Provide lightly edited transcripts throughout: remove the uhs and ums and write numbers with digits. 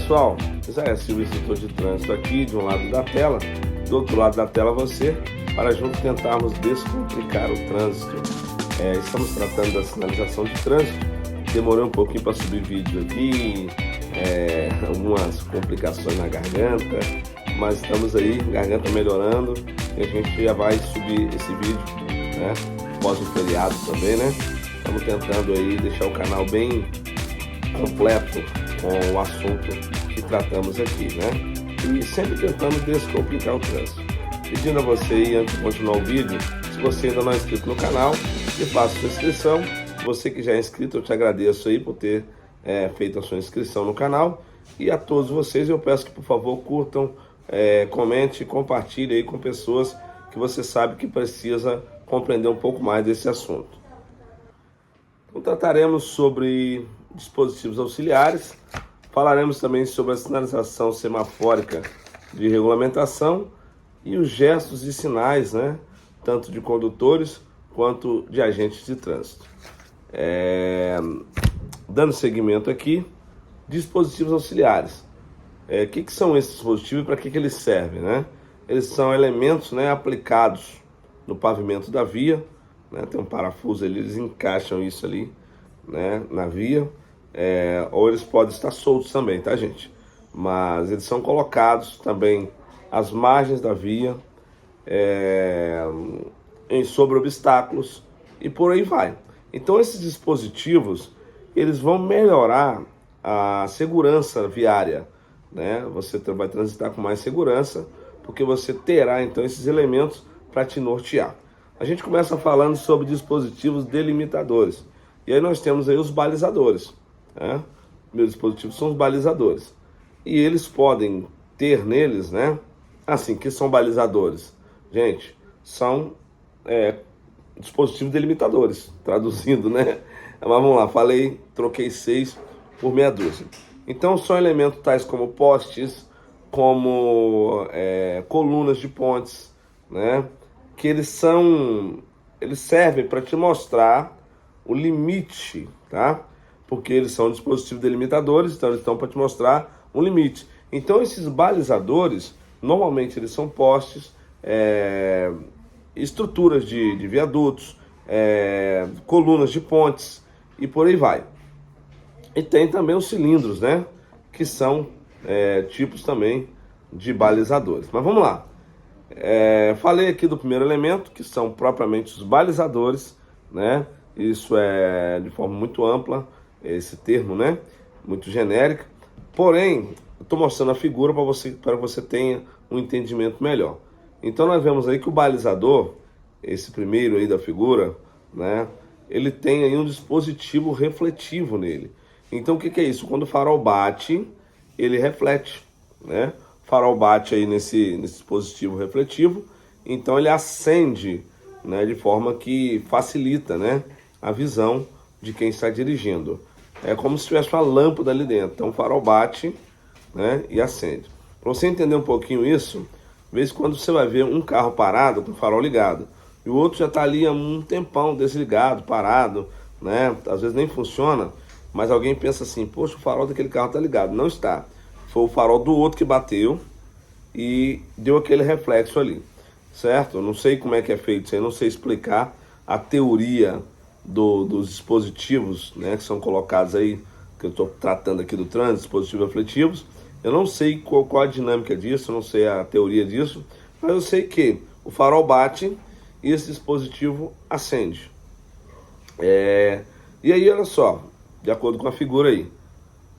pessoal, Isaías Silva, instrutor de trânsito aqui, de um lado da tela, do outro lado da tela você, para juntos tentarmos descomplicar o trânsito. Estamos tratando da sinalização de trânsito, demorei um pouquinho para subir vídeo aqui, algumas complicações na garganta, mas estamos aí, garganta melhorando, e a gente já vai subir esse vídeo, né, após o feriado também, né? Estamos tentando aí deixar o canal bem completo com o assunto que tratamos aqui, né? E sempre tentando descomplicar o trânsito. Pedindo a você aí, antes de continuar o vídeo, se você ainda não é inscrito no canal, que faça sua inscrição. Você que já é inscrito, eu te agradeço aí por ter feito a sua inscrição no canal. E a todos vocês, eu peço que, por favor, curtam, comente e compartilhem aí com pessoas que você sabe que precisa compreender um pouco mais desse assunto. Então, trataremos sobre dispositivos auxiliares, falaremos também sobre a sinalização semafórica de regulamentação e os gestos e sinais, né, tanto de condutores quanto de agentes de trânsito. Dando seguimento aqui, dispositivos auxiliares. O que são esses dispositivos e para que eles servem, né? Eles são elementos, né, aplicados no pavimento da via, né, tem um parafuso ali, eles encaixam isso ali, né, na via, ou eles podem estar soltos também, tá, gente? Mas eles são colocados também às margens da via, sobre obstáculos e por aí vai. Então esses dispositivos, eles vão melhorar a segurança viária, né? Você vai transitar com mais segurança, porque você terá então esses elementos para te nortear. A gente começa falando sobre dispositivos delimitadores. E aí nós temos aí os balizadores, né? Meus dispositivos são os balizadores. E eles podem ter neles, né? Assim, que são balizadores? Gente, são dispositivos delimitadores, traduzindo, né? Mas vamos lá, troquei 6 por meia dúzia. Então são elementos tais como postes, como colunas de pontes, né? Que eles servem para te mostrar o limite, tá? Porque eles são dispositivos delimitadores, então eles estão para te mostrar um limite. Então esses balizadores, normalmente eles são postes, estruturas de viadutos, colunas de pontes e por aí vai. E tem também os cilindros, né? Que são tipos também de balizadores. Mas vamos lá. Falei aqui do primeiro elemento, que são propriamente os balizadores, né? Isso é de forma muito ampla, esse termo, né? Muito genérica. Porém, eu estou mostrando a figura para que você tenha um entendimento melhor. Então nós vemos aí que o balizador, esse primeiro aí da figura, né? Ele tem aí um dispositivo refletivo nele. Então o que é isso? Quando o farol bate, ele reflete, né? O farol bate aí nesse dispositivo refletivo, então ele acende, né, de forma que facilita, né, a visão de quem está dirigindo. É como se tivesse uma lâmpada ali dentro. Então o farol bate, né, e acende. Para você entender um pouquinho isso, de vez em quando você vai ver um carro parado com o farol ligado e o outro já está ali há um tempão desligado, parado, né? Às vezes nem funciona, mas alguém pensa assim: poxa, o farol daquele carro está ligado. Não está. Foi o farol do outro que bateu e deu aquele reflexo ali, certo? Eu não sei como é que é feito isso aí, não sei explicar a teoria dos dispositivos, né, que são colocados aí, que eu estou tratando aqui do trânsito, dispositivos refletivos. Eu não sei qual a dinâmica disso, eu não sei a teoria disso, mas eu sei que o farol bate e esse dispositivo acende. E aí, olha só, de acordo com a figura aí,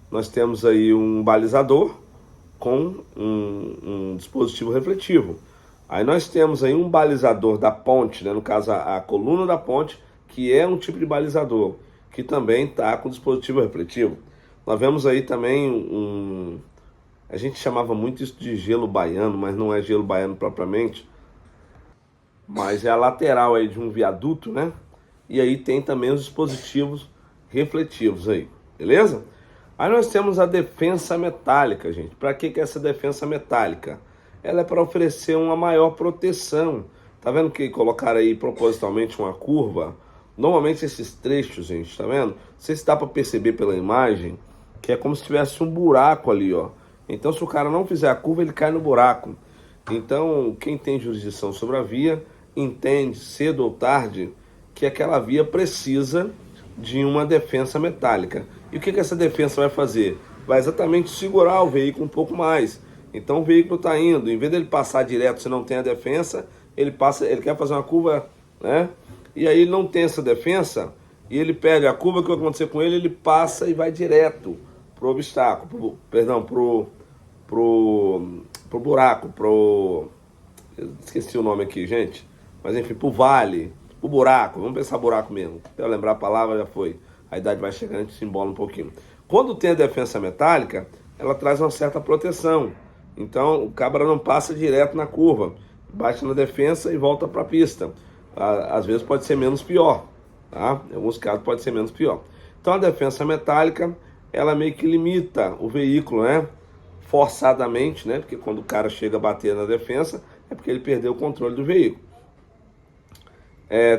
nós temos aí um balizador com um dispositivo refletivo. Aí nós temos aí um balizador da ponte, né, no caso a coluna da ponte, que é um tipo de balizador, que também está com dispositivo refletivo. Nós vemos aí também a gente chamava muito isso de gelo baiano, mas não é gelo baiano propriamente, mas é a lateral aí de um viaduto, né? E aí tem também os dispositivos refletivos aí, beleza? Aí nós temos a defensa metálica, gente. Para que é essa defensa metálica? Ela é para oferecer uma maior proteção. Tá vendo que colocaram aí propositalmente uma curva? Normalmente esses trechos, gente, tá vendo? Não sei se dá para perceber pela imagem, que é como se tivesse um buraco ali, ó. Então, se o cara não fizer a curva, ele cai no buraco. Então, quem tem jurisdição sobre a via entende, cedo ou tarde, que aquela via precisa de uma defensa metálica. E o que essa defensa vai fazer? Vai exatamente segurar o veículo um pouco mais. Então o veículo está indo, em vez dele passar direto se não tem a defensa, ele quer fazer uma curva, né? E aí ele não tem essa defensa, e ele pega a curva, que vai acontecer com ele, ele passa e vai direto pro obstáculo, pro buraco, esqueci o nome aqui, gente, mas enfim, pro vale, pro buraco, vamos pensar buraco mesmo, até eu lembrar a palavra já foi, a idade vai chegando, a gente se embola um pouquinho. Quando tem a defensa metálica, ela traz uma certa proteção, então o cabra não passa direto na curva, bate na defensa e volta para a pista. Às vezes pode ser menos pior, tá? Em alguns casos pode ser menos pior. Então a defensa metálica, ela meio que limita o veículo, né? Forçadamente, né? Porque quando o cara chega a bater na defensa, é porque ele perdeu o controle do veículo.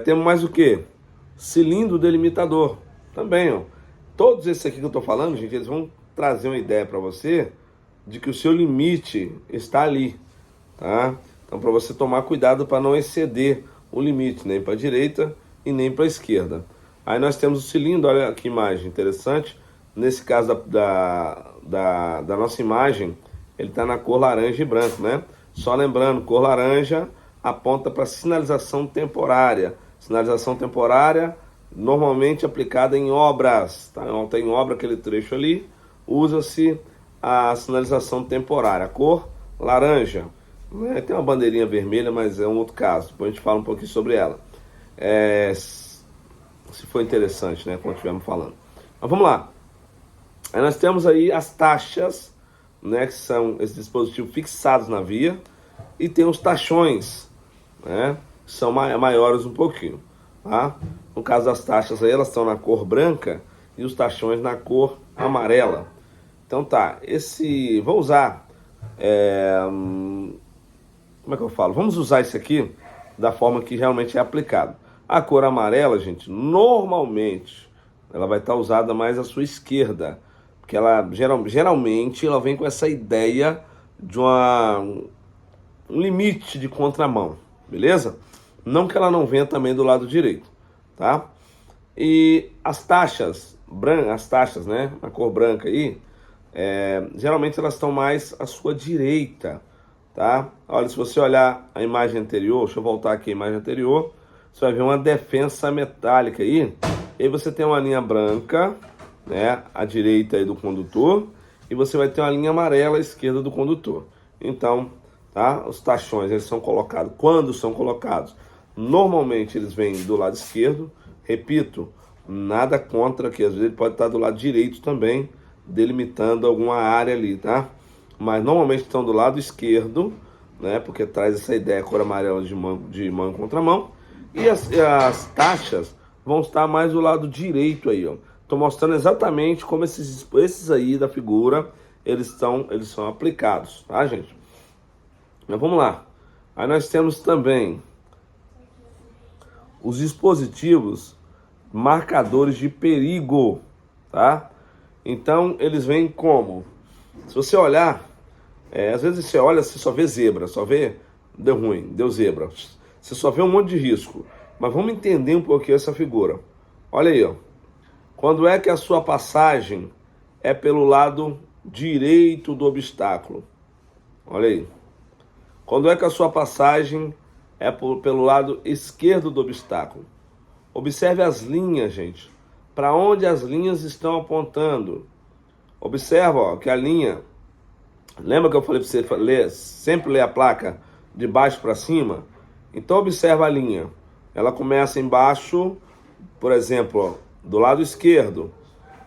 Temos mais o que? Cilindro delimitador. Também, ó. Todos esses aqui que eu tô falando, gente, eles vão trazer uma ideia para você de que o seu limite está ali, tá? Então, para você tomar cuidado para não exceder o limite, nem para a direita e nem para a esquerda. Aí nós temos o cilindro, olha que imagem interessante. Nesse caso da nossa imagem, ele está na cor laranja e branco, né? Só lembrando, cor laranja aponta para sinalização temporária. Sinalização temporária normalmente aplicada em obras, tá? Está em obra aquele trecho ali, usa-se a sinalização temporária, a cor laranja. Tem uma bandeirinha vermelha, mas é um outro caso, depois a gente fala um pouquinho sobre ela. Se for interessante, né, quando estivermos falando. Mas vamos lá. Aí nós temos aí as taxas, né, que são esses dispositivos fixados na via, e tem os taxões, né, que são maiores um pouquinho, tá? No caso das taxas aí, elas estão na cor branca e os taxões na cor amarela. Então tá, vou usar, como é que eu falo? Vamos usar esse aqui da forma que realmente é aplicado. A cor amarela, gente, normalmente, ela vai estar usada mais à sua esquerda, porque ela geralmente ela vem com essa ideia de um limite de contramão, beleza? Não que ela não venha também do lado direito, tá? E as taxas, né, na cor branca aí, geralmente elas estão mais à sua direita, tá? Olha, se você olhar a imagem anterior, deixa eu voltar aqui a imagem anterior, você vai ver uma defensa metálica aí, e aí você tem uma linha branca, né, à direita aí do condutor, e você vai ter uma linha amarela à esquerda do condutor. Então, tá? Os taxões, eles são colocados, quando são colocados, normalmente eles vêm do lado esquerdo, repito, nada contra, que às vezes ele pode estar do lado direito também, delimitando alguma área ali, tá? Mas normalmente estão do lado esquerdo, né? Porque traz essa ideia, cor amarela de mão em contramão. E as taxas vão estar mais do lado direito aí, ó. Tô mostrando exatamente como esses aí da figura, eles são aplicados, tá, gente? Mas vamos lá. Aí nós temos também os dispositivos marcadores de perigo, tá? Então, eles vêm como? Se você olhar, às vezes você olha, você só vê zebra, só vê, deu ruim, deu zebra. Você só vê um monte de risco. Mas vamos entender um pouquinho essa figura. Olha aí, ó. Quando é que a sua passagem é pelo lado direito do obstáculo? Olha aí. Quando é que a sua passagem é pelo lado esquerdo do obstáculo? Observe as linhas, gente. Para onde as linhas estão apontando? Observa, ó, que a linha... Lembra que eu falei para você sempre ler a placa de baixo para cima? Então observa a linha. Ela começa embaixo, por exemplo, ó, do lado esquerdo.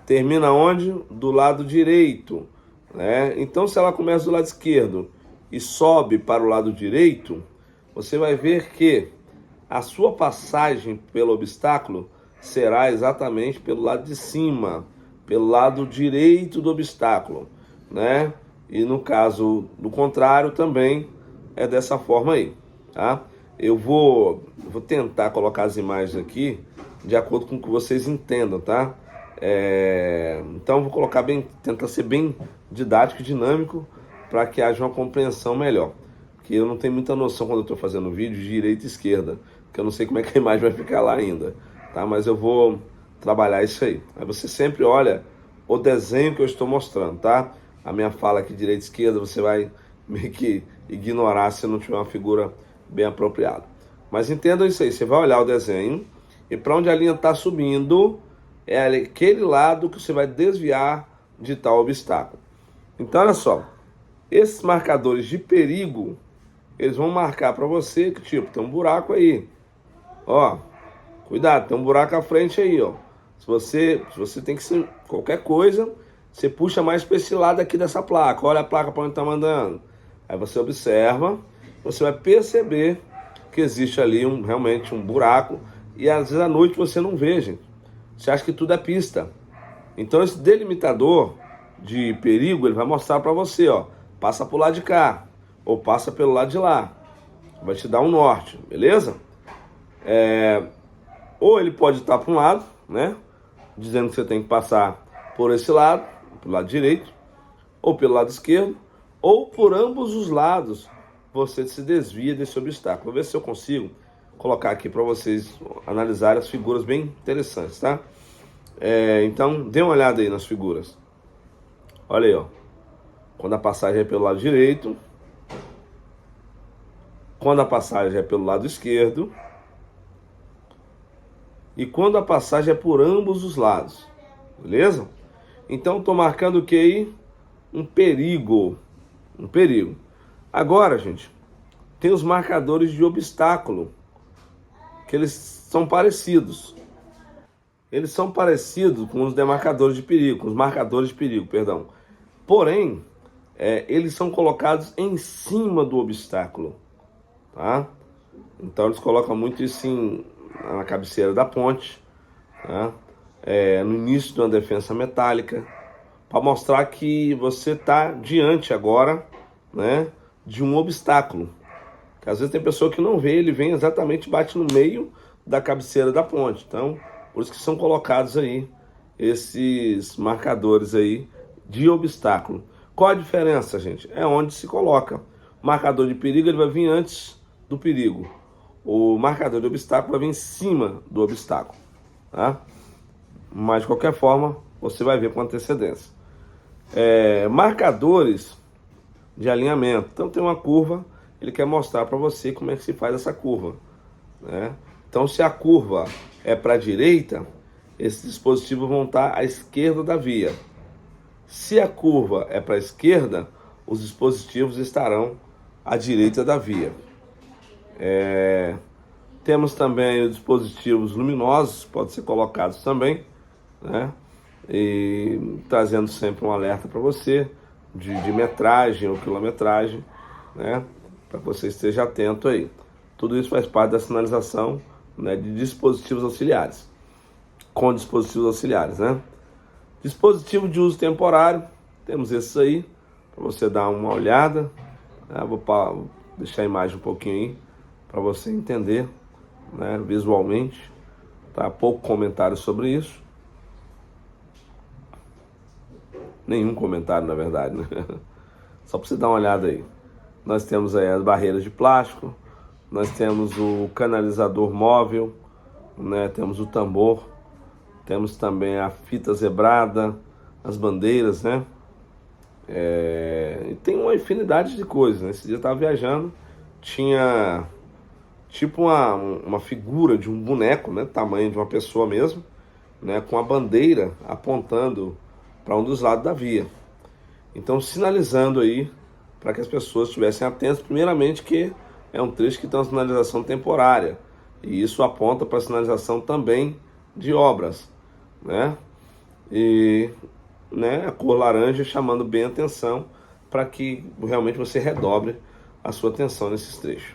Termina onde? Do lado direito, né? Então se ela começa do lado esquerdo e sobe para o lado direito, você vai ver que a sua passagem pelo obstáculo será exatamente pelo lado de cima, pelo lado direito do obstáculo, né? E no caso do contrário também é dessa forma aí, tá? Eu vou tentar colocar as imagens aqui de acordo com o que vocês entendam, tá? Então Então vou colocar tentar ser bem didático e dinâmico para que haja uma compreensão melhor. Porque eu não tenho muita noção quando eu estou fazendo vídeo de direita e esquerda, que eu não sei como é que a imagem vai ficar lá ainda, tá? Mas eu vou trabalhar isso aí. Aí você sempre olha o desenho que eu estou mostrando, tá? A minha fala aqui direita e esquerda você vai meio que ignorar se não tiver uma figura bem apropriada. Mas entendam isso aí, você vai olhar o desenho e para onde a linha está subindo é aquele lado que você vai desviar de tal obstáculo. Então olha só, esses marcadores de perigo, eles vão marcar para você que tipo, tem um buraco aí, ó, cuidado, tem um buraco à frente aí, ó. Se você tem que ser qualquer coisa, você puxa mais para esse lado aqui dessa placa, olha a placa para onde está mandando. Aí você observa, você vai perceber que existe ali realmente um buraco e às vezes à noite você não vê, gente. Você acha que tudo é pista. Então esse delimitador de perigo, ele vai mostrar para você, ó, passa pro lado de cá ou passa pelo lado de lá. Vai te dar um norte, beleza? Ou ele pode estar para um lado, né, dizendo que você tem que passar por esse lado, pelo lado direito, ou pelo lado esquerdo, ou por ambos os lados você se desvia desse obstáculo. Vou ver se eu consigo colocar aqui para vocês analisarem as figuras bem interessantes, tá? Então, dê uma olhada aí nas figuras. Olha aí, ó. Quando a passagem é pelo lado direito, quando a passagem é pelo lado esquerdo e quando a passagem é por ambos os lados, beleza? Então, estou marcando o que aí? Um perigo. Um perigo. Agora, gente, tem os marcadores de obstáculo, que eles são parecidos. Eles são parecidos com os demarcadores de perigo, com os marcadores de perigo, perdão. Porém, eles são colocados em cima do obstáculo, tá? Então eles colocam muito isso na cabeceira da ponte, tá? No início de uma defensa metálica, para mostrar que você está diante agora, né, de um obstáculo. Que às vezes tem pessoa que não vê, ele vem exatamente, bate no meio da cabeceira da ponte. Então, por isso que são colocados aí esses marcadores aí de obstáculo. Qual a diferença, gente? É onde se coloca. O marcador de perigo, ele vai vir antes do perigo. O marcador de obstáculo vai vir em cima do obstáculo, tá? Mas de qualquer forma, você vai ver com antecedência. Marcadores de alinhamento. Então tem uma curva, ele quer mostrar para você como é que se faz essa curva, né? Então se a curva é para a direita, esses dispositivos vão estar à esquerda da via. Se a curva é para a esquerda, os dispositivos estarão à direita da via. Temos também os dispositivos luminosos, podem ser colocados também, né? E trazendo sempre um alerta para você de metragem ou quilometragem, né? Para que você esteja atento aí. Tudo isso faz parte da sinalização, né, de dispositivos auxiliares, com dispositivos auxiliares, né? Dispositivo de uso temporário, temos esses aí, para você dar uma olhada, né? Vou deixar a imagem um pouquinho aí, para você entender, né, visualmente, tá? Pouco comentário sobre isso. Nenhum comentário, na verdade, né? Só para você dar uma olhada aí. Nós temos aí as barreiras de plástico, nós temos o canalizador móvel, né? Temos o tambor, temos também a fita zebrada, as bandeiras, né? E tem uma infinidade de coisas, né? Esse dia eu estava viajando, tinha tipo uma figura de um boneco, né? Tamanho de uma pessoa mesmo, né? Com a bandeira apontando para um dos lados da via. Então, sinalizando aí para que as pessoas estivessem atentas, primeiramente que é um trecho que tem uma sinalização temporária, e isso aponta para a sinalização também de obras, né? E, né, a cor laranja chamando bem a atenção para que realmente você redobre a sua atenção nesses trechos.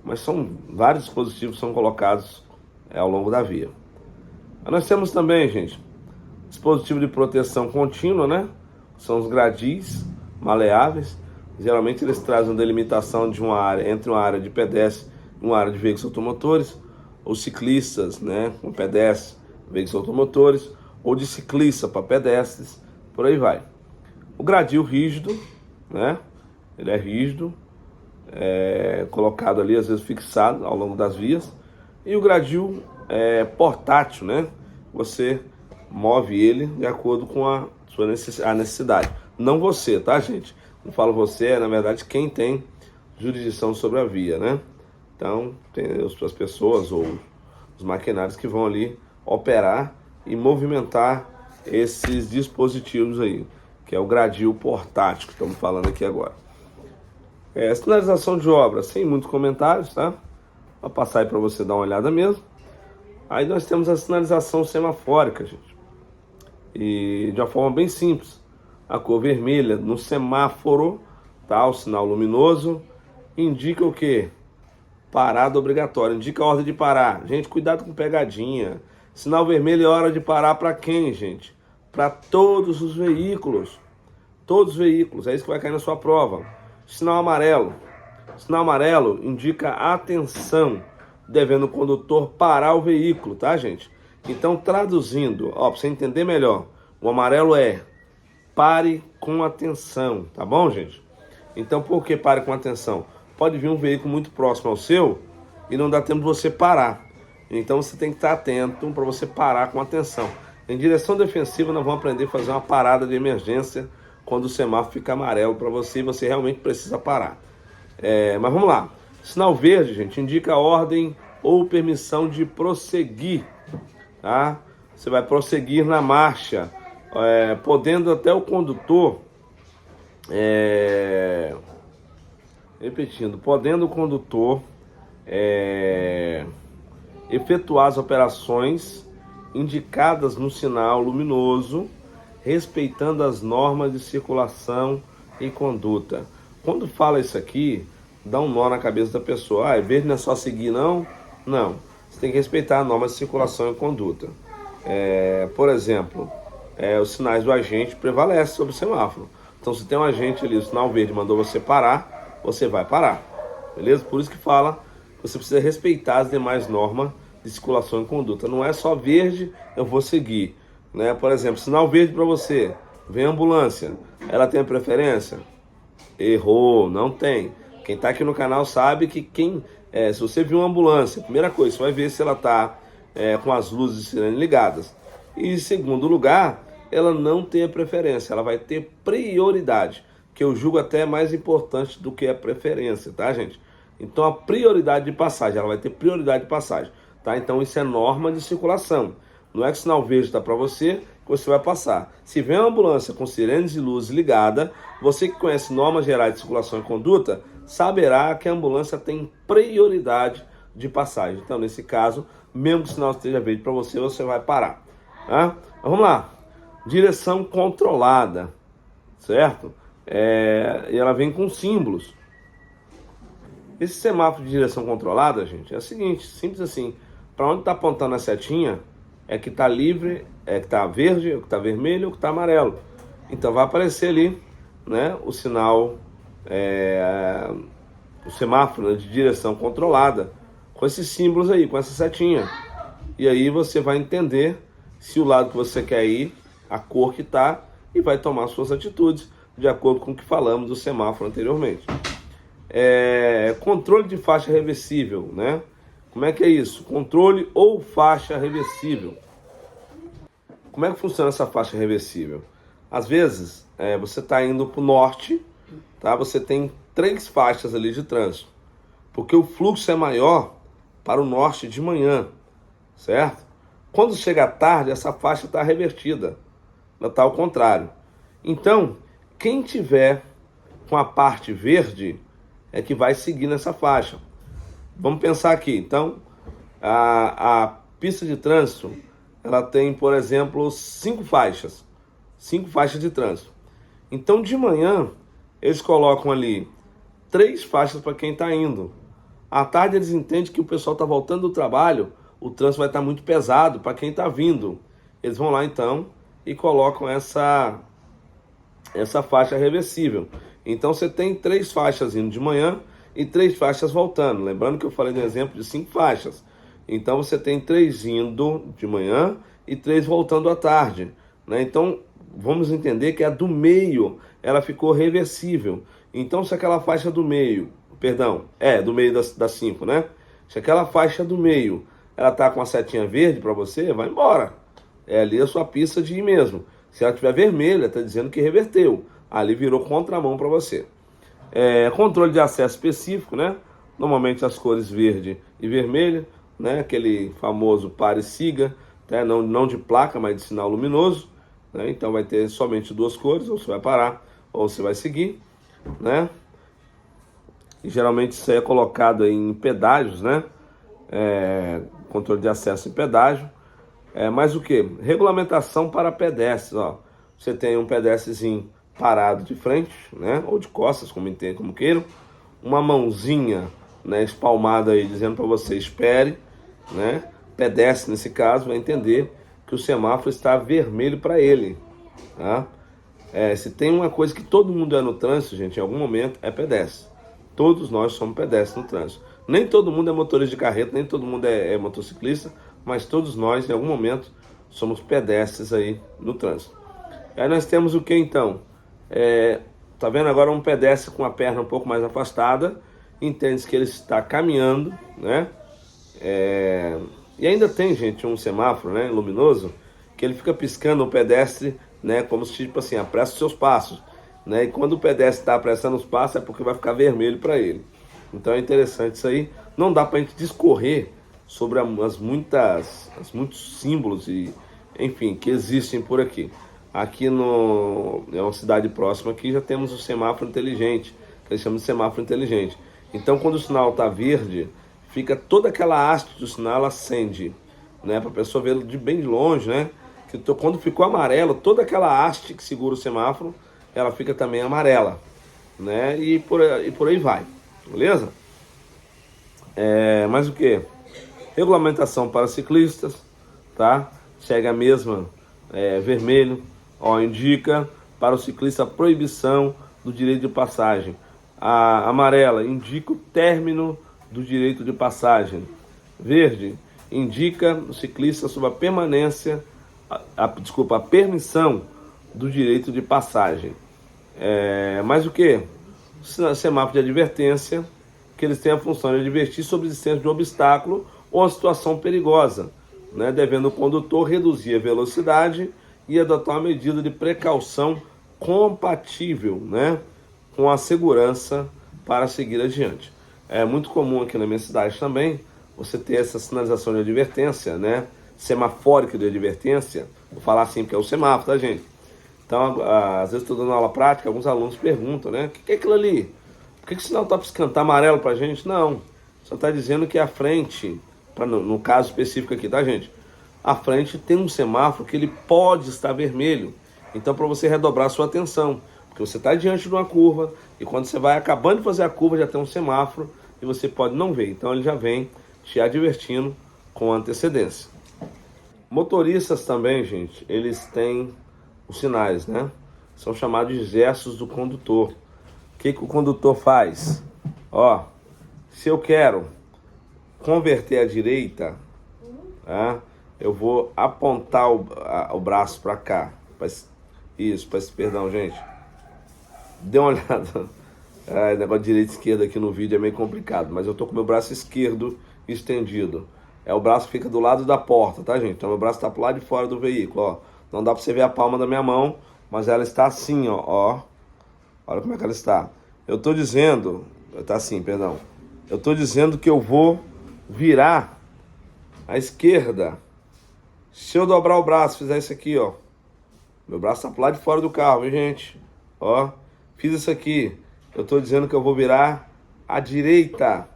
Mas são vários dispositivos que são colocados ao longo da via. Mas nós temos também, gente, dispositivo de proteção contínua, né? São os gradis maleáveis. Geralmente eles trazem uma delimitação de uma área, entre uma área de pedestre e uma área de veículos automotores. Os ciclistas, né, com pedestres, veículos automotores. ou de ciclista para pedestres, por aí vai. O gradil rígido, né? Ele é rígido, colocado ali, às vezes fixado ao longo das vias. E o gradil portátil, né? Você move ele de acordo com a sua necessidade. Não você, tá, gente? Não falo você, na verdade, quem tem jurisdição sobre a via, né? Então, tem as pessoas ou os maquinários que vão ali operar e movimentar esses dispositivos aí, que é o gradil portátil que estamos falando aqui agora. Sinalização de obra, sem muitos comentários, tá? Vou passar aí para você dar uma olhada mesmo. Aí nós temos a sinalização semafórica, gente. E de uma forma bem simples. A cor vermelha no semáforo, tá? O sinal luminoso indica o quê? Parada obrigatória, indica a ordem de parar. Gente, cuidado com pegadinha. Sinal vermelho é hora de parar para quem, gente? Para todos os veículos. Todos os veículos, é isso que vai cair na sua prova. Sinal amarelo. Sinal amarelo indica atenção, devendo o condutor parar o veículo, tá, gente? Então, traduzindo, ó, para você entender melhor, o amarelo é pare com atenção, tá bom, gente? Então, por que pare com atenção? Pode vir um veículo muito próximo ao seu e não dá tempo de você parar. Então, você tem que estar atento para você parar com atenção. Em direção defensiva, nós vamos aprender a fazer uma parada de emergência quando o semáforo fica amarelo para você e você realmente precisa parar. Mas vamos lá. Sinal verde, gente, indica a ordem ou permissão de prosseguir, tá? Você vai prosseguir na marcha, podendo até o condutor, repetindo, podendo o condutor efetuar as operações indicadas no sinal luminoso, respeitando as normas de circulação e conduta. Quando fala isso aqui, dá um nó na cabeça da pessoa. É verde, não é só seguir, não? Não. Você tem que respeitar a norma de circulação e conduta. Por exemplo, os sinais do agente prevalecem sobre o semáforo. Então, se tem um agente ali, o sinal verde mandou você parar, você vai parar. Beleza? Por isso que fala, você precisa respeitar as demais normas de circulação e conduta. Não é só verde, eu vou seguir. Né? Por exemplo, sinal verde para você, vem ambulância, ela tem preferência? Errou, não tem. Quem está aqui no canal sabe que se você viu uma ambulância, primeira coisa, você vai ver se ela está com as luzes de sirene ligadas. E em segundo lugar, ela não tem a preferência, ela vai ter prioridade, que eu julgo até mais importante do que a preferência, tá, gente? Então a prioridade de passagem, ela vai ter prioridade de passagem, tá? Então isso é norma de circulação. Não é que o sinal verde está para você que você vai passar. Se vem uma ambulância com sirenes e luzes ligada, você que conhece normas gerais de circulação e conduta, saberá que a ambulância tem prioridade de passagem. Então, nesse caso, mesmo que o sinal esteja verde para você, você vai parar. Tá? Então, vamos lá. Direção controlada, certo? E ela vem com símbolos. Esse semáforo de direção controlada, gente, é o seguinte, simples assim. Para onde está apontando a setinha, é que está livre, é que está verde, é que está vermelho, é que está amarelo. Então vai aparecer ali, né, o sinal, o semáforo, né, de direção controlada, com esses símbolos aí, com essa setinha. E aí você vai entender se o lado que você quer ir, a cor que está, e vai tomar suas atitudes de acordo com o que falamos do semáforo anteriormente. Controle de faixa reversível, né? Como é que é isso? Controle ou faixa reversível. Como é que funciona essa faixa reversível? Às vezes, você está indo para o norte, tá? Você tem 3 faixas ali de trânsito, porque o fluxo é maior para o norte de manhã, certo? Quando chega à tarde, essa faixa está revertida, ela está ao contrário. Então, quem tiver com a parte verde é que vai seguir nessa faixa. Vamos pensar aqui, então, a pista de trânsito, ela tem, por exemplo, 5 faixas de trânsito. Então, de manhã, eles colocam ali 3 faixas para quem está indo. À tarde, eles entendem que o pessoal está voltando do trabalho, o trânsito vai estar muito pesado para quem está vindo. Eles vão lá, então, e colocam essa faixa reversível. Então, você tem 3 faixas indo de manhã e 3 faixas voltando. Lembrando que eu falei do exemplo de 5 faixas. Então, você tem 3 indo de manhã e 3 voltando à tarde, né? Então, vamos entender que a do meio, ela ficou reversível. Então, se aquela faixa do meio, do meio das 5, né? Se aquela faixa do meio, ela tá com a setinha verde para você, vai embora. É ali a sua pista de ir mesmo. Se ela tiver vermelha, está dizendo que reverteu. Ali virou contramão para você. Controle de acesso específico, né? Normalmente as cores verde e vermelha, né? Aquele famoso pare e siga, né? Não de placa, mas de sinal luminoso, né? Então vai ter somente 2 cores, ou você vai parar, ou você vai seguir, né? E geralmente isso aí é colocado em pedágios, né? Controle de acesso em pedágio. Mas o que? Regulamentação para pedestres, ó. Você tem um pedestrezinho parado de frente, né? Ou de costas, como queiram. Uma mãozinha, né, espalmada aí, dizendo para você, espere, né? Pedestre, nesse caso, vai entender que o semáforo está vermelho para ele, tá? Se tem uma coisa que todo mundo é no trânsito, gente, em algum momento, é pedestre. Todos nós somos pedestres no trânsito. Nem todo mundo é motorista de carreta, nem todo mundo é motociclista, mas todos nós, em algum momento, somos pedestres aí no trânsito. Aí nós temos o que então? Tá vendo agora um pedestre com a perna um pouco mais afastada, entende que ele está caminhando, né? E ainda tem, gente, um semáforo, né, luminoso, que ele fica piscando o pedestre, né, como se, tipo assim, apressa os seus passos, né? E quando o pedestre está apressando os passos é porque vai ficar vermelho para ele. Então é interessante isso aí. Não dá para a gente discorrer sobre os muitos símbolos e, enfim, que existem por aqui. Aqui é uma cidade próxima aqui, já temos o semáforo inteligente, que eles chamam de semáforo inteligente. Então, quando o sinal está verde, fica toda aquela haste do sinal, ela acende, né? Para a pessoa ver bem de longe, né? Quando ficou amarelo, toda aquela haste que segura o semáforo, ela fica também amarela, né? E por aí vai, beleza? Mas o que? Regulamentação para ciclistas, tá? Segue a mesma, vermelho, ó, indica para o ciclista a proibição do direito de passagem. A amarela indica o término do direito de passagem. Verde indica o ciclista sobre a permanência, a permissão do direito de passagem. Mas o que? Semáforo de advertência, que eles têm a função de advertir sobre a existência de um obstáculo ou uma situação perigosa, né? Devendo o condutor reduzir a velocidade e adotar uma medida de precaução compatível, né, com a segurança para seguir adiante. É muito comum aqui na minha cidade também você ter essa sinalização de advertência, né, semafórica de advertência. Vou falar assim porque é o semáforo, tá, gente? Então, às vezes estou dando aula prática, alguns alunos perguntam, né, o que é aquilo ali? Por que o sinal está piscando? Tá amarelo pra gente? Não, só está dizendo que a frente, no caso específico aqui, tá, gente? A frente tem um semáforo que ele pode estar vermelho. Então, para você redobrar a sua atenção, porque você está diante de uma curva e quando você vai acabando de fazer a curva já tem um semáforo e você pode não ver. Então, ele já vem te advertindo com antecedência. Motoristas também, gente, eles têm os sinais, né? São chamados de gestos do condutor. O que o condutor faz? Ó, se eu quero converter à direita, tá? Eu vou apontar o braço para cá. Perdão, gente. Dê uma olhada. Negócio de direita e esquerda aqui no vídeo é meio complicado, mas eu tô com meu braço esquerdo estendido. O braço fica do lado da porta, tá, gente? Então meu braço tá pro lado de fora do veículo, ó. Não dá para você ver a palma da minha mão, mas ela está assim, ó. Olha como é que ela está. Eu tô dizendo, tá assim, perdão. Eu tô dizendo que eu vou virar à esquerda. Se eu dobrar o braço, fizer isso aqui, ó. Meu braço tá pro lado de fora do carro, viu, gente? Ó, fiz isso aqui. Eu tô dizendo que eu vou virar à direita,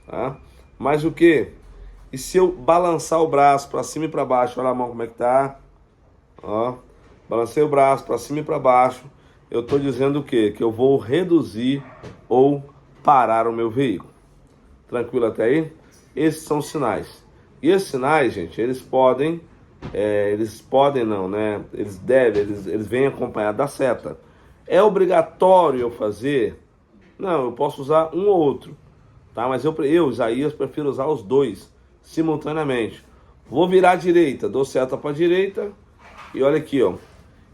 tá? Mas o que? E se eu balançar o braço para cima e para baixo, olha a mão como é que tá. Ó, balancei o braço para cima e para baixo. Eu tô dizendo o quê? Que eu vou reduzir ou parar o meu veículo. Tranquilo até aí? Esses são os sinais. E esses sinais, gente, eles podem não, né? Eles vêm acompanhados da seta. É obrigatório eu fazer? Não, eu posso usar um ou outro, tá? Mas eu, Isaías, prefiro usar os dois simultaneamente. Vou virar à direita, dou seta para a direita e olha aqui, ó.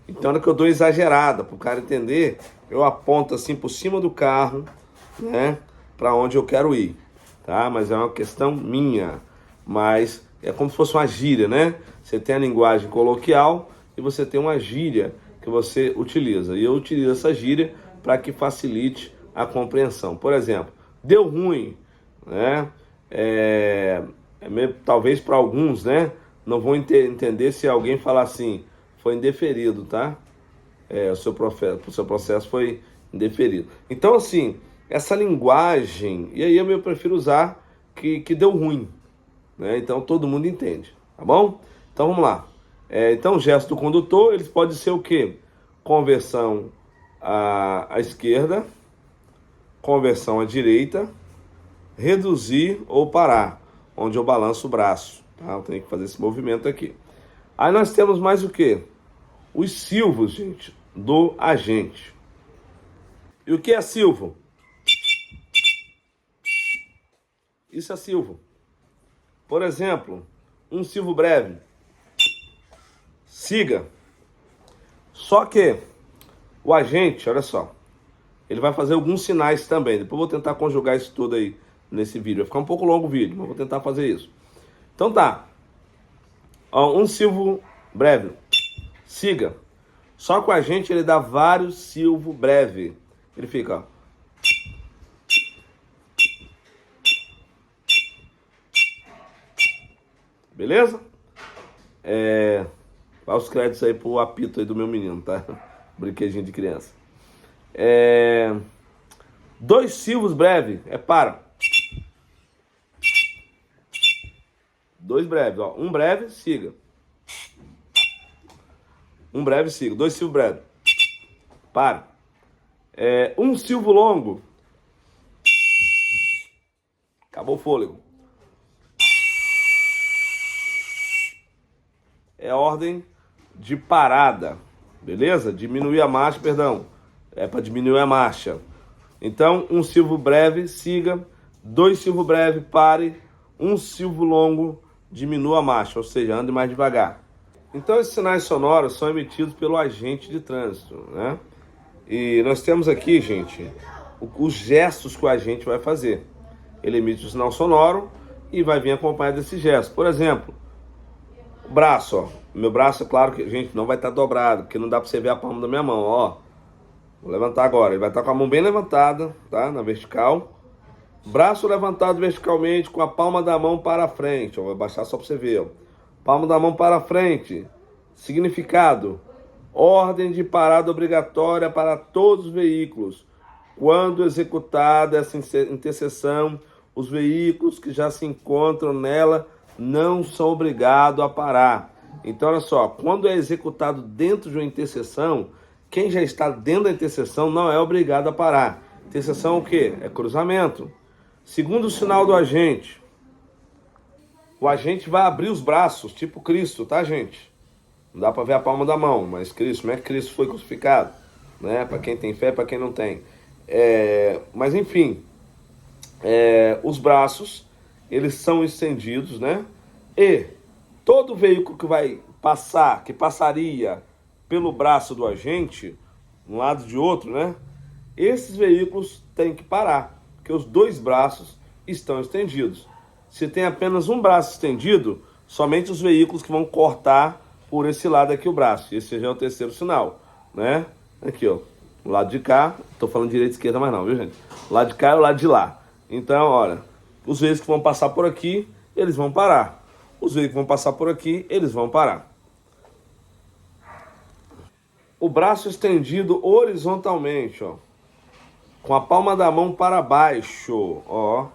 Então, na hora que eu dou exagerada, para o cara entender, eu aponto assim por cima do carro, né, para onde eu quero ir, tá? Mas é uma questão minha, mas é como se fosse uma gíria, né? Você tem a linguagem coloquial e você tem uma gíria que você utiliza. E eu utilizo essa gíria para que facilite a compreensão. Por exemplo, deu ruim, né? Talvez para alguns, né? Não vão entender se alguém falar assim, foi indeferido, tá? O seu processo foi indeferido. Então, assim, essa linguagem, e aí eu prefiro usar que deu ruim, né? Então todo mundo entende, tá bom? Então vamos lá. Então o gesto do condutor, eles podem ser o quê? Conversão à esquerda, conversão à direita, reduzir ou parar, onde eu balanço o braço, tá? Eu tenho que fazer esse movimento aqui. Aí nós temos mais o quê? Os silvos, gente, do agente. E o que é silvo? Isso é silvo. Por exemplo, um silvo breve. Siga. Só que o agente, olha só, ele vai fazer alguns sinais também. Depois eu vou tentar conjugar isso tudo aí nesse vídeo. Vai ficar um pouco longo o vídeo, mas vou tentar fazer isso. Então tá. Um silvo breve. Siga. Só que o agente ele dá vários silvos breve. Ele fica, ó. Beleza? Dá os créditos aí pro apito aí do meu menino, tá? Brinquedinho de criança. Dois silvos breve, para. Dois breves, ó. Um breve, siga. Um breve, siga. Dois silvos breves. Para. Um silvo longo. Acabou o fôlego. É ordem de parada, beleza? Diminuir a marcha, perdão. É para diminuir a marcha. Então, um silvo breve, siga. Dois silvo breve, pare. Um silvo longo, diminua a marcha, ou seja, ande mais devagar. Então, esses sinais sonoros são emitidos pelo agente de trânsito, né? E nós temos aqui, gente, os gestos que o agente vai fazer. Ele emite o sinal sonoro e vai vir acompanhado desse gesto. Por exemplo, o braço, ó. Meu braço, é claro que, gente, não vai estar dobrado, porque não dá para você ver a palma da minha mão, ó. Vou levantar agora. Ele vai estar com a mão bem levantada, tá? Na vertical. Braço levantado verticalmente com a palma da mão para frente. Ó, vou baixar só para você ver, ó. Palma da mão para frente. Significado: ordem de parada obrigatória para todos os veículos. Quando executada essa interseção, os veículos que já se encontram nela não são obrigados a parar. Então, olha só, quando é executado dentro de uma interseção, quem já está dentro da interseção não é obrigado a parar. Interseção é o quê? É cruzamento. Segundo o sinal do agente, o agente vai abrir os braços, tipo Cristo, tá, gente? Não dá para ver a palma da mão, mas Cristo, como é que Cristo foi crucificado? Né? Para quem tem fé, para quem não tem. Mas enfim, os braços, eles são estendidos, né? E todo veículo que vai passar, que passaria pelo braço do agente, um lado de outro, né? Esses veículos têm que parar, porque os dois braços estão estendidos. Se tem apenas um braço estendido, somente os veículos que vão cortar por esse lado aqui o braço. Esse já é o terceiro sinal, né? Aqui, ó. O lado de cá, tô falando direita e esquerda, mas não, viu, gente? O lado de cá é o lado de lá. Então, olha, os veículos que vão passar por aqui, eles vão parar. Os veículos que vão passar por aqui, eles vão parar. O braço estendido horizontalmente, ó. Com a palma da mão para baixo, ó.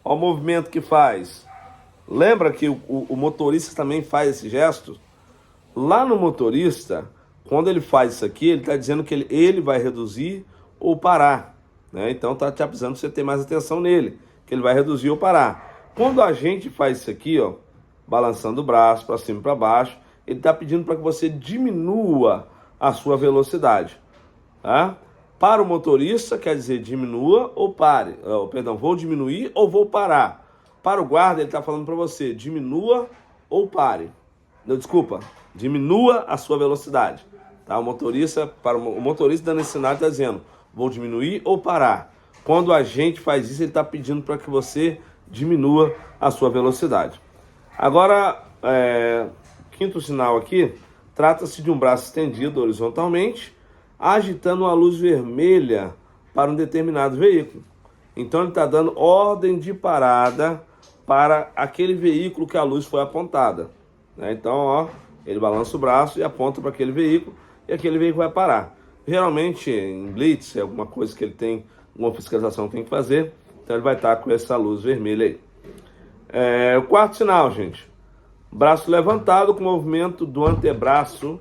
Ó o movimento que faz. Lembra que o motorista também faz esse gesto? Lá no motorista, quando ele faz isso aqui, ele está dizendo que ele vai reduzir ou parar, né? Então está te avisando para você ter mais atenção nele, que ele vai reduzir ou parar. Quando a gente faz isso aqui, ó, balançando o braço para cima e para baixo, ele está pedindo para que você diminua a sua velocidade, tá? Para o motorista, quer dizer diminua ou pare. Perdão, vou diminuir ou vou parar. Para o guarda, ele está falando para você, diminua ou pare. Não, desculpa, diminua a sua velocidade. Tá? O motorista dando esse sinal está dizendo, vou diminuir ou parar. Quando a gente faz isso, ele está pedindo para que você diminua a sua velocidade. Agora, quinto sinal aqui, trata-se de um braço estendido horizontalmente, agitando uma luz vermelha para um determinado veículo. Então ele está dando ordem de parada para aquele veículo que a luz foi apontada. Né? Então, ó, ele balança o braço e aponta para aquele veículo e aquele veículo vai parar. Geralmente em blitz, é alguma coisa que ele tem, uma fiscalização que tem que fazer, então ele vai estar com essa luz vermelha aí. O quarto sinal, gente, braço levantado com movimento do antebraço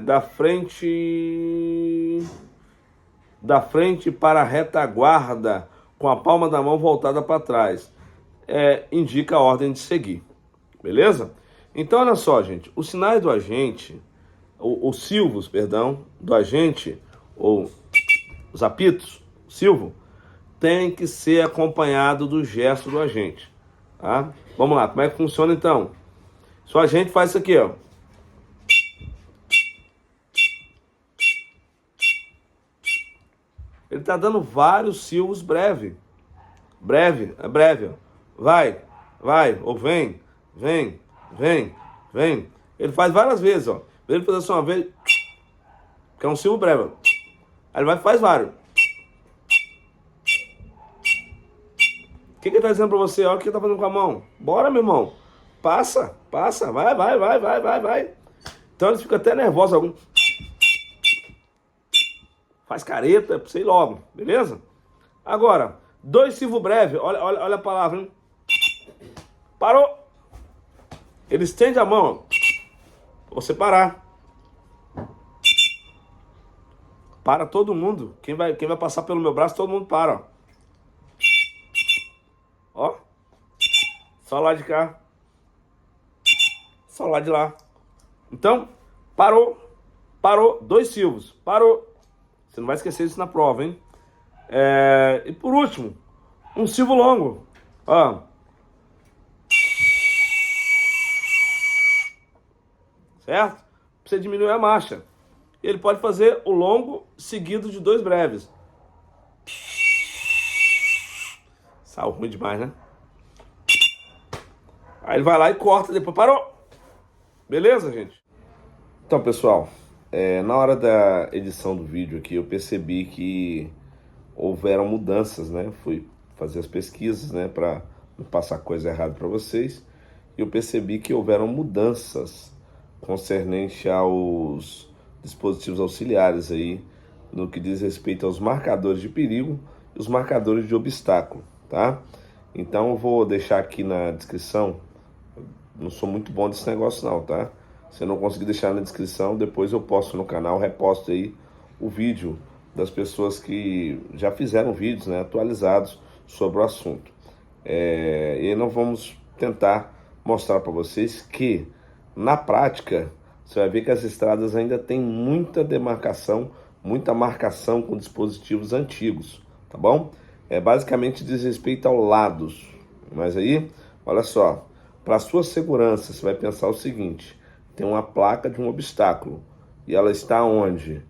da frente para a retaguarda, com a palma da mão voltada para trás. Indica a ordem de seguir. Beleza? Então, olha só, gente. Os sinais do agente, os silvos, perdão, do agente, ou os apitos, silvo, tem que ser acompanhado do gesto do agente. Tá? Vamos lá, como é que funciona então? Se o agente faz isso aqui, ó. Ele está dando vários silvos breve. Breve, é breve, ó. Vai, ou vem. Ele faz várias vezes, ó. Ele faz só uma vez, que é um silvo breve. Aí ele vai e faz vários. O que ele tá dizendo pra você? Olha o que ele tá fazendo com a mão. Bora, meu irmão. Passa. Vai. Então eles ficam até nervosos. Algum faz careta, sei logo, beleza? Agora, 2 silvos breves. Olha a palavra, hein? Parou. Ele estende a mão, ó, pra você parar. Para todo mundo. Quem vai passar pelo meu braço, todo mundo para, ó. Ó. Só lá de cá. Só lá de lá. Então, parou. 2 silvos. Parou. Você não vai esquecer isso na prova, hein? E por último, um silvo longo. Ó. Certo? Pra você diminuir a marcha. Ele pode fazer o longo seguido de 2 breves. Saiu ruim demais, né? Aí ele vai lá e corta, depois parou. Beleza, gente? Então, pessoal, na hora da edição do vídeo aqui, eu percebi que houveram mudanças, né? Fui fazer as pesquisas, né? Para não passar coisa errada para vocês. E eu percebi que houveram mudanças concernente aos dispositivos auxiliares aí, no que diz respeito aos marcadores de perigo e os marcadores de obstáculo, tá? Então eu vou deixar aqui na descrição, não sou muito bom desse negócio não, tá? Se eu não conseguir deixar na descrição, depois eu posto no canal, reposto aí o vídeo das pessoas que já fizeram vídeos, né, atualizados sobre o assunto. E aí nós vamos tentar mostrar para vocês que, na prática, você vai ver que as estradas ainda têm muita demarcação, muita marcação com dispositivos antigos, tá bom? Basicamente diz respeito aos lados. Mas aí, olha só, para sua segurança, você vai pensar o seguinte: tem uma placa de um obstáculo e ela está onde?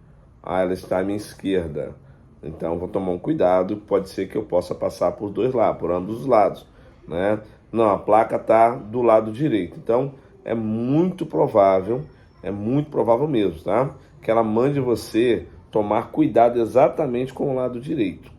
Ela está à minha esquerda. Então vou tomar um cuidado, pode ser que eu possa passar por ambos os lados, né? Não, a placa está do lado direito. Então é muito provável mesmo, tá? Que ela mande você tomar cuidado exatamente com o lado direito,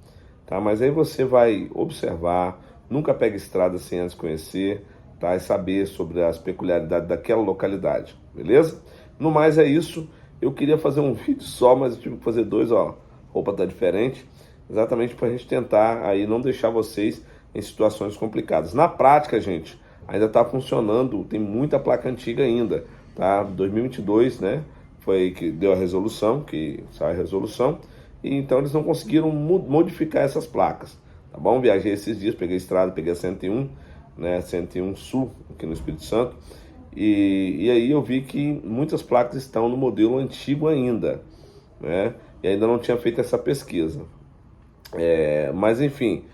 tá? Mas aí você vai observar, nunca pega estrada sem antes conhecer, tá? E saber sobre as peculiaridades daquela localidade, beleza? No mais é isso. Eu queria fazer um vídeo só, mas eu tive que fazer 2, ó. A roupa tá diferente, exatamente para a gente tentar aí não deixar vocês em situações complicadas. Na prática, gente, ainda está funcionando, tem muita placa antiga ainda, tá? 2022, né? Foi que deu a resolução, que saiu a resolução, e então eles não conseguiram modificar essas placas, tá bom? Viajei esses dias, peguei a estrada, peguei a 101, né? 101 Sul, aqui no Espírito Santo, e aí eu vi que muitas placas estão no modelo antigo ainda, né? E ainda não tinha feito essa pesquisa. Mas enfim,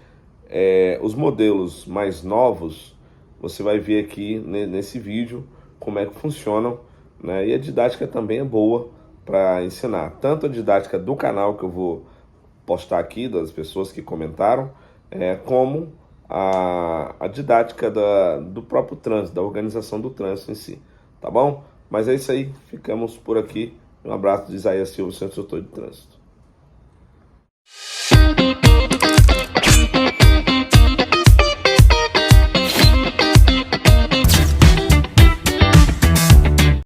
os modelos mais novos, você vai ver aqui nesse vídeo como é que funcionam, né? E a didática também é boa para ensinar, tanto a didática do canal que eu vou postar aqui, das pessoas que comentaram, como a didática do próprio trânsito, da organização do trânsito em si, tá bom? Mas é isso aí, ficamos por aqui. Um abraço de Isaías Silva, Centro Instrutor de Trânsito.